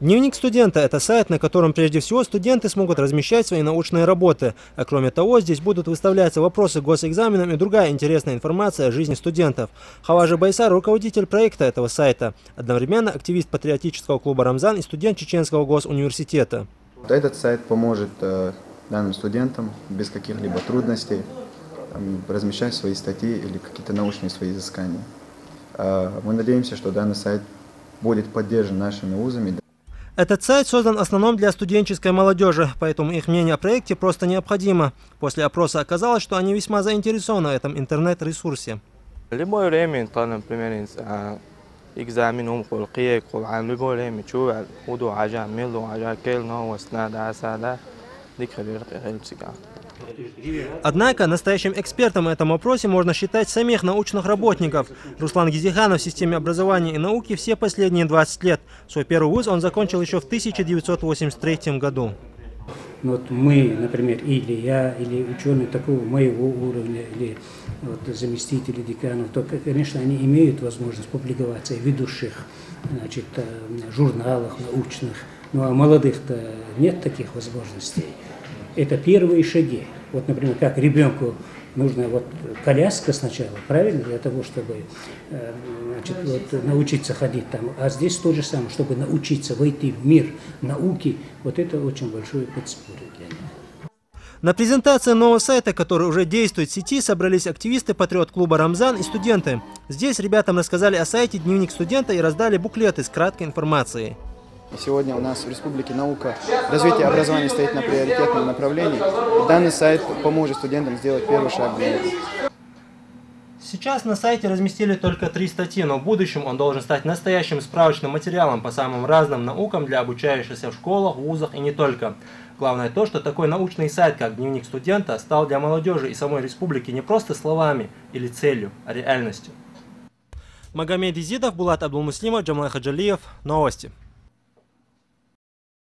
Дневник студента – это сайт, на котором прежде всего студенты смогут размещать свои научные работы. А кроме того, здесь будут выставляться вопросы к госэкзаменам и другая интересная информация о жизни студентов. Хаважи Байсар – руководитель проекта этого сайта. Одновременно активист патриотического клуба «Рамзан» и студент Чеченского госуниверситета. Этот сайт поможет данным студентам без каких-либо трудностей размещать свои статьи или какие-то научные свои изыскания. Мы надеемся, что данный сайт будет поддержан нашими вузами. Этот сайт создан в основном для студенческой молодежи, поэтому их мнение о проекте просто необходимо. После опроса оказалось, что они весьма заинтересованы в этом интернет-ресурсе. Любое время, например, экзамен, любое время, Однако настоящим экспертом в этом вопросе можно считать самих научных работников. Руслан Гизиханов в системе образования и науки все последние 20 лет. Свой первый вуз он закончил еще в 1983 году. Вот мы, например, или я, или ученые такого моего уровня, или вот заместители деканов, то, конечно, они имеют возможность публиковаться в ведущих, значит, журналах научных. Ну а молодых-то нет таких возможностей. Это первые шаги. Вот, например, как ребенку нужна вот коляска сначала, правильно, для того, чтобы значит, вот, научиться ходить там. А здесь то же самое, чтобы научиться войти в мир науки, вот это очень большое подспорье для них. На презентации нового сайта, который уже действует в сети, собрались активисты патриот-клуба «Рамзан» и студенты. Здесь ребятам рассказали о сайте «Дневник студента» и раздали буклеты с краткой информацией. Сегодня у нас в Республике наука, развитие образования стоит на приоритетном направлении. Данный сайт поможет студентам сделать первый шаг в науку. Сейчас на сайте разместили только 3 статьи, но в будущем он должен стать настоящим справочным материалом по самым разным наукам для обучающихся в школах, вузах и не только. Главное то, что такой научный сайт, как «Дневник студента», стал для молодежи и самой республики не просто словами или целью, а реальностью. Магомед Изидов, Булат Абдулмуслимов, Джамал Хаджалиев. Новости.